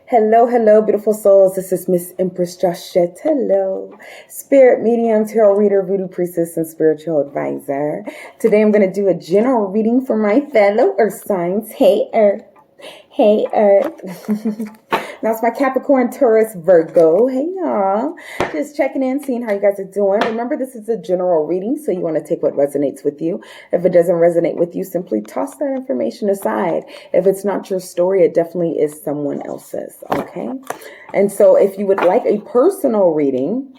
Hello, hello, beautiful souls. This is Miss Empress Joshette. Hello, spirit medium, tarot reader, voodoo priestess, and spiritual advisor. Today I'm going to do a general reading for my fellow earth signs. Hey, Earth. Hey, Earth. Now it's my Capricorn, Taurus, Virgo. Hey, y'all. Just checking in, seeing how you guys are doing. Remember, this is a general reading, so you want to take what resonates with you. If it doesn't resonate with you, simply toss that information aside. If it's not your story, it definitely is someone else's, okay? And so if you would like a personal reading,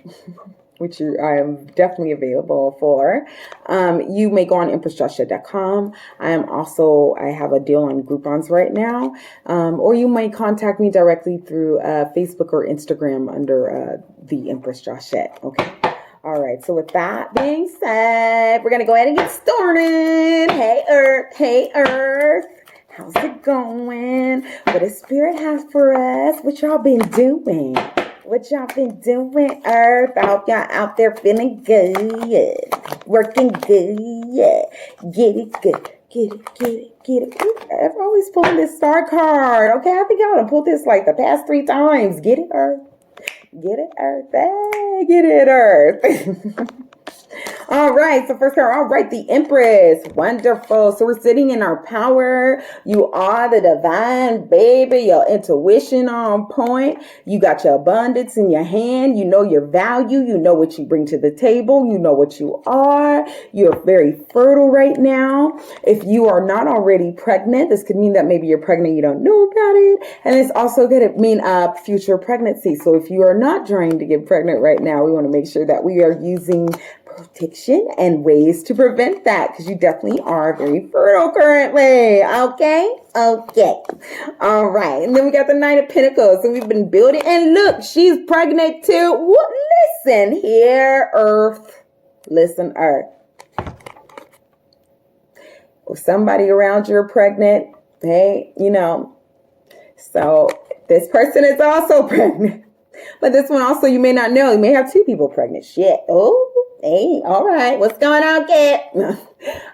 which I am definitely available for, you may go on empressjoshette.com. I have a deal on Groupons right now, or you might contact me directly through Facebook or Instagram under the Empress Joshette. Okay. All right. So with that being said, we're gonna go ahead and get started. Hey Earth. Hey Earth. How's it going? What does Spirit has for us? What y'all been doing? What y'all been doing, Earth? I hope y'all out there feeling good. Working good. Get it good. Get it, get it, get it. I'm always pulling this star card. Okay, I think y'all done pulled this like the past 3 times. Get it, Earth? Get it, Earth? Hey, get it, Earth. All right, so first card, all right, the Empress. Wonderful. So we're sitting in our power. You are the divine, baby. Your intuition on point. You got your abundance in your hand. You know your value. You know what you bring to the table. You know what you are. You're very fertile right now. If you are not already pregnant, this could mean that maybe you're pregnant, you don't know about it. And it's also going to mean future pregnancy. So if you are not trying to get pregnant right now, we want to make sure that we are using protection and ways to prevent that, because you definitely are very fertile currently. Okay. All right. And then we got the Knight of Pentacles. So we've been building, and look, she's pregnant too. Listen here, Earth. Listen, Earth. If somebody around you are pregnant, hey, so this person is also pregnant. But this one also, you may not know, you may have 2 people pregnant. Shit. Oh. Hey, all right. What's going on, kid?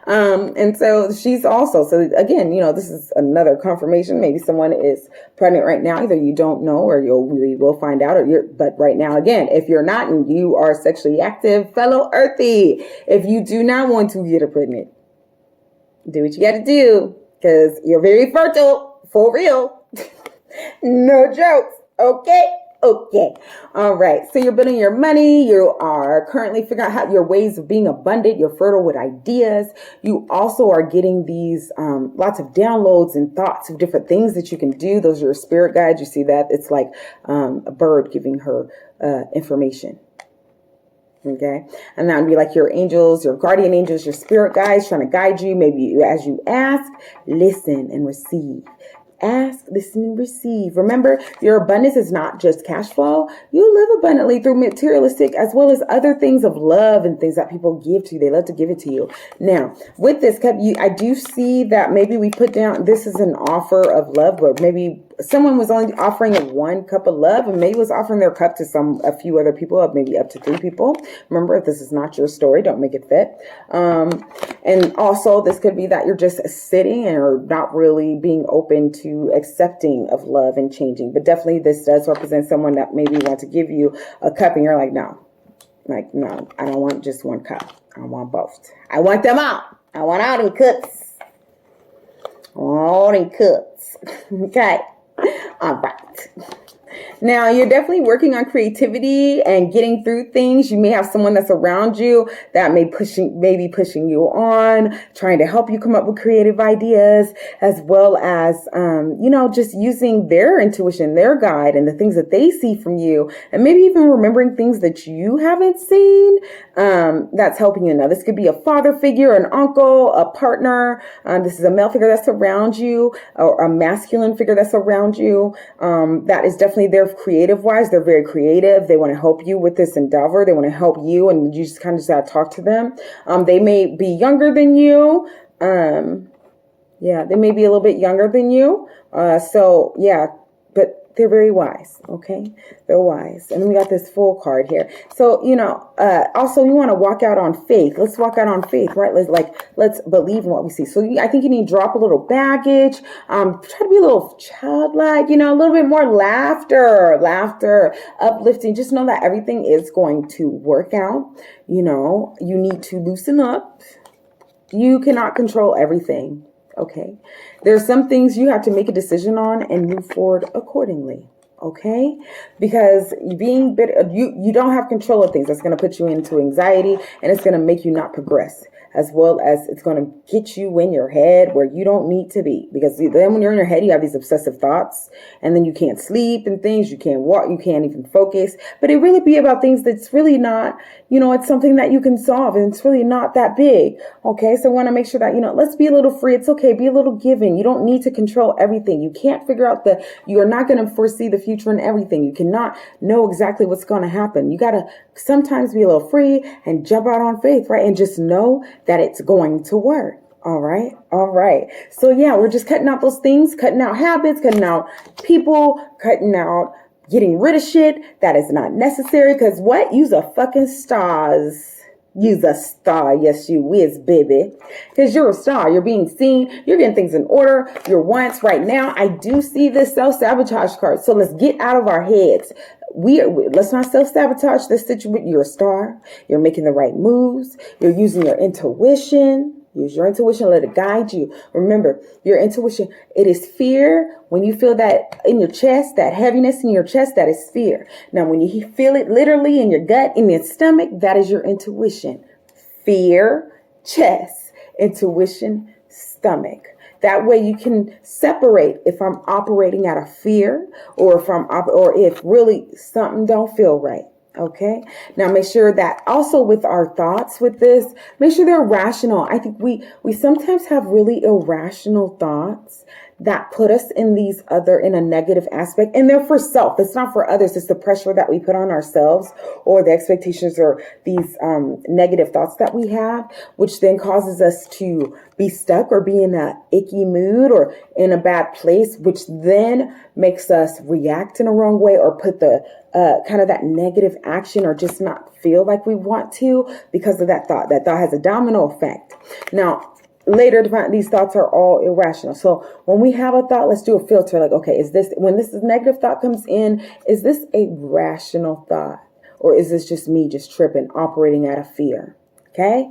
And so she's also, so again, this is another confirmation. Maybe someone is pregnant right now. Either you don't know, or we will find out, but right now, again, if you're not and you are sexually active, fellow Earthy, if you do not want to get pregnant, do what you got to do, because you're very fertile, for real. No jokes. Okay. All right. So you're building your money. You are currently figuring out your ways of being abundant. You're fertile with ideas. You also are getting these lots of downloads and thoughts of different things that you can do. Those are your spirit guides. You see that? It's like a bird giving her information. Okay. And that would be like your angels, your guardian angels, your spirit guides trying to guide you. Maybe as you ask, listen and receive. Ask, listen, and receive. Remember, your abundance is not just cash flow. You live abundantly through materialistic as well as other things of love and things that people give to you. They love to give it to you. Now, with this cup, I do see that maybe we put down, this is an offer of love, but maybe someone was only offering 1 cup of love, and maybe was offering their cup to a few other people, maybe up to 3 people. Remember, if this is not your story, don't make it fit. And also, this could be that you're just sitting and are not really being open to accepting of love and changing. But definitely, this does represent someone that maybe wants to give you a cup, and you're like, no, I don't want just 1 cup. I want both. I want them all. I want all them cups. All them cups. Okay. All right. Now, you're definitely working on creativity and getting through things. You may have someone that's around you that may be pushing you on, trying to help you come up with creative ideas, as well as, just using their intuition, their guide, and the things that they see from you, and maybe even remembering things that you haven't seen. That's helping you. Now, this could be a father figure, an uncle, a partner. This is a male figure that's around you, or a masculine figure that's around you. That is definitely there creative wise. They're very creative. They want to help you with this endeavor. They want to help you, and you just kind of just got to talk to them. They may be younger than you. They may be a little bit younger than you. but they're very wise. Okay, they're wise. And we got this Fool card here. So also we want to walk out on faith. Let's walk out on faith, right? Let's believe in what we see. So I think you need to drop a little baggage. Try to be a little childlike. A little bit more laughter, uplifting. Just know that everything is going to work out. You need to loosen up. You cannot control everything. Okay. There's some things you have to make a decision on and move forward accordingly. Okay. Because being bitter, you don't have control of things. That's going to put you into anxiety, and it's going to make you not progress, as well as it's going to get you in your head where you don't need to be. Because then when you're in your head, you have these obsessive thoughts, and then you can't sleep and things. You can't walk. You can't even focus. But it really be about things that's really not, it's something that you can solve, and it's really not that big. Okay. So I want to make sure that, let's be a little free. It's okay. Be a little giving. You don't need to control everything. You can't figure out you are not going to foresee the future in everything. You cannot know exactly what's going to happen. You got to sometimes be a little free and jump out on faith, right? And just know that it's going to work. All right. All right. So yeah, we're just cutting out those things, cutting out habits, cutting out people, cutting out getting rid of shit that is not necessary. Because what? Use a fucking stars. Use a star. Yes, you is, baby. Because you're a star. You're being seen. You're getting things in order. Your wants right now. I do see this self-sabotage card. So let's get out of our heads. Let's not self-sabotage this situation. You're a star. You're making the right moves. You're using your intuition. Use your intuition. Let it guide you. Remember, your intuition, it is fear. When you feel that in your chest, that heaviness in your chest, that is fear. Now, when you feel it literally in your gut, in your stomach, that is your intuition. Fear, chest, intuition, stomach. That way you can separate if I'm operating out of fear or if really something don't feel right. Okay. Now make sure that also with our thoughts with this, make sure they're rational. I think we sometimes have really irrational thoughts that put us in in a negative aspect, and they're for self. It's not for others. It's the pressure that we put on ourselves, or the expectations, or these negative thoughts that we have, which then causes us to be stuck or be in a icky mood or in a bad place, which then makes us react in a wrong way or put the kind of that negative action or just not feel like we want to because of that thought. That thought has a domino effect. Now, later, these thoughts are all irrational. So when we have a thought, let's do a filter. Like, okay, when this negative thought comes in, is this a rational thought? Or is this just me just tripping, operating out of fear? Okay.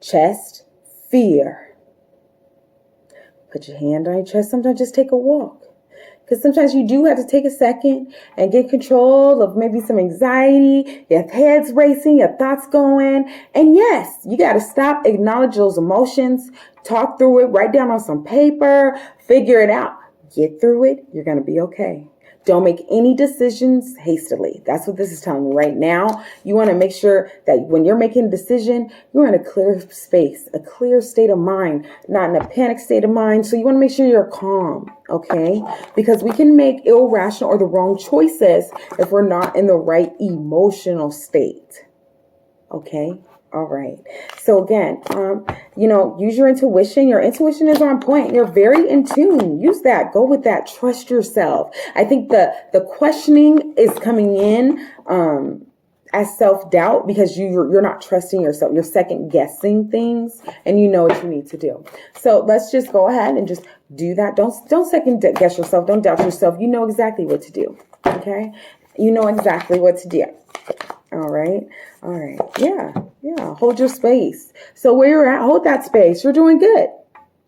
Chest, fear. Put your hand on your chest. Sometimes just take a walk. Because sometimes you do have to take a second and get control of maybe some anxiety, your head's racing, your thoughts going. And yes, you got to stop, acknowledge those emotions, talk through it, write down on some paper, figure it out. Get through it. You're going to be okay. Don't make any decisions hastily. That's what this is telling me right now. You want to make sure that when you're making a decision, you're in a clear space, a clear state of mind, not in a panic state of mind. So you want to make sure you're calm, okay? Because we can make irrational or the wrong choices if we're not in the right emotional state, okay? All right. So again, use your intuition. Your intuition is on point. You're very in tune. Use that. Go with that. Trust yourself. I think the questioning is coming in as self-doubt because you're not trusting yourself. You're second guessing things and you know what you need to do. So let's just go ahead and just do that. Don't second guess yourself. Don't doubt yourself. You know exactly what to do. Okay. You know exactly what to do. All right. All right. Yeah. Hold your space. So where you're at, hold that space. You're doing good.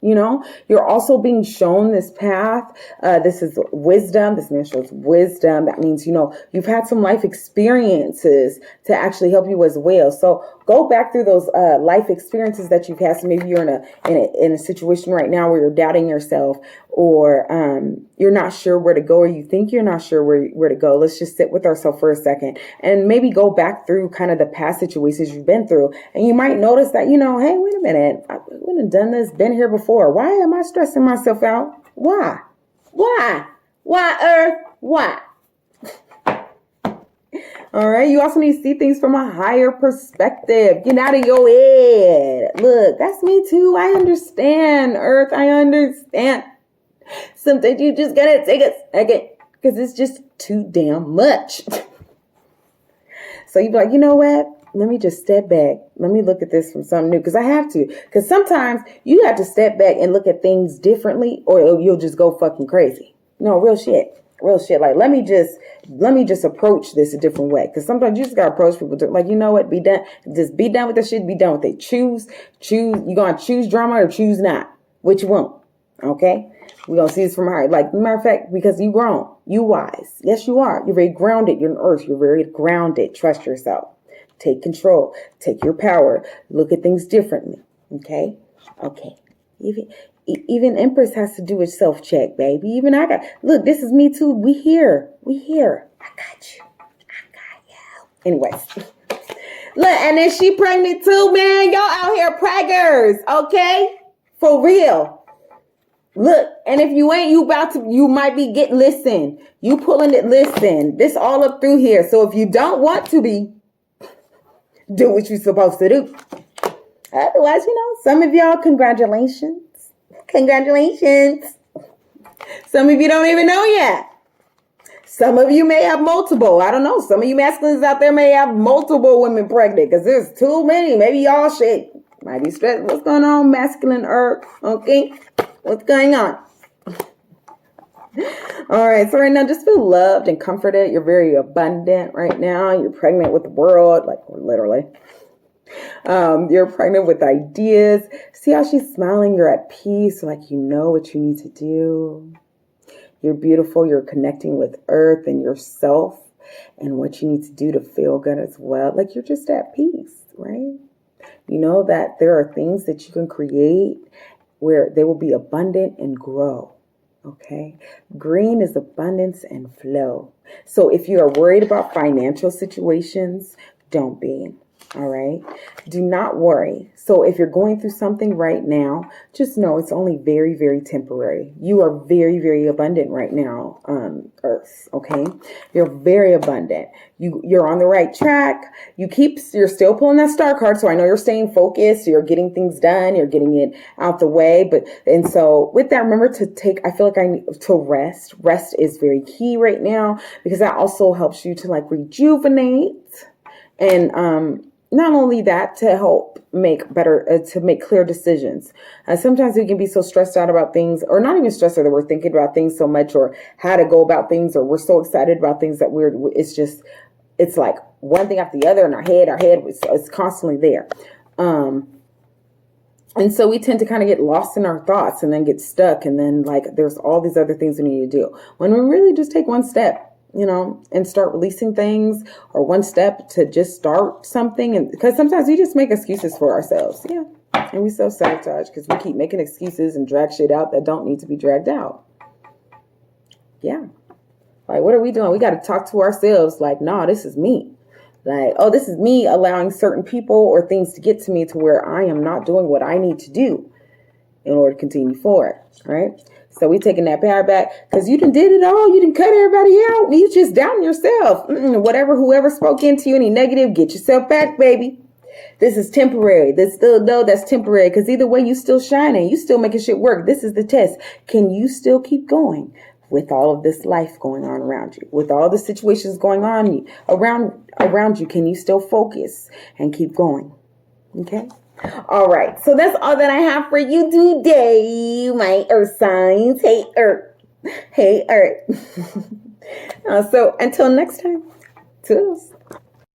You're also being shown this path. This is wisdom. This man shows wisdom. That means, you've had some life experiences to actually help you as well. So go back through those life experiences that you've had. So maybe you're in a situation right now where you're doubting yourself, or you're not sure where to go, or you think you're not sure where to go. Let's just sit with ourselves for a second and maybe go back through kind of the past situations you've been through. And you might notice that, hey, wait a minute. I wouldn't have done this, been here before. Why am I stressing myself out? Why? Earth? Why? All right. You also need to see things from a higher perspective. Get out of your head. Look, that's me too. I understand, Earth. I understand. Sometimes you just gotta take a second. because it's just too damn much. So you'd be like, you know what? Let me just step back. Let me look at this from something new, because I have to. Because sometimes you have to step back and look at things differently, or you'll just go fucking crazy. No, real shit. Real shit. Like, let me just approach this a different way. Because sometimes you just gotta approach people like, you know what? Be done. Just be done with this shit. Be done with it. Choose. You gonna choose drama or choose not? Which one? Okay. We're gonna see this from her. Like, matter of fact, because you grown, you wise. Yes, you are. You're very grounded. You're on earth. You're very grounded. Trust yourself. Take control. Take your power. Look at things differently. Okay. Okay. Even Empress has to do a self-check, baby. Even I got, look, this is me too. We here. I got you. Anyways. Look, and then she pregnant too, man. Y'all out here preggers, okay? For real. Look, and if you ain't, you might be listen. You pulling it, listen. This all up through here. So if you don't want to be, do what you're supposed to do. Otherwise, some of y'all, congratulations. Congratulations. Some of you don't even know yet. Some of you may have multiple. I don't know. Some of you masculines out there may have multiple women pregnant, because there's too many. Maybe y'all might be stressed. What's going on, masculine earth? Okay. What's going on? All right. So right now, just feel loved and comforted. You're very abundant right now. You're pregnant with the world, like literally. You're pregnant with ideas. See how she's smiling? You're at peace. Like, you know what you need to do. You're beautiful. You're connecting with earth and yourself and what you need to do to feel good as well. Like, you're just at peace, right? You know that there are things that you can create where they will be abundant and grow. Okay. Green is abundance and flow. So if you are worried about financial situations, don't be. All right. Do not worry. So if you're going through something right now, just know it's only very, very temporary. You are very, very abundant right now, Earth. Okay. You're very abundant. You're on the right track. You're still pulling that star card. So I know you're staying focused. You're getting things done. You're getting it out the way. And so with that, remember I feel like I need to rest. Rest is very key right now, because that also helps you to like rejuvenate. And, not only that, to help to make clear decisions. Sometimes we can be so stressed out about things, or not even stressed out, that we're thinking about things so much, or how to go about things, or we're so excited about things that it's like one thing after the other in our head is constantly there. And so we tend to kind of get lost in our thoughts and then get stuck. And then like, there's all these other things we need to do, when we really just take one step, and start releasing things, or one step to just start something. And because sometimes we just make excuses for ourselves. Yeah. And we self-sabotage because we keep making excuses and drag shit out that don't need to be dragged out. Yeah. Like, what are we doing? We got to talk to ourselves like, nah, this is me. Like, oh, this is me allowing certain people or things to get to me to where I am not doing what I need to do in order to continue forward. Right. So we taking that power back, because you done did it all. You done cut everybody out. You just down yourself. Whoever spoke into you, any negative, get yourself back, baby. This is temporary. That's temporary, because either way, you still shining. You still making shit work. This is the test. Can you still keep going with all of this life going on around you, with all the situations going on around you? Can you still focus and keep going? Okay. All right, so that's all that I have for you today, my earth signs. Hey, earth. So until next time, toodles.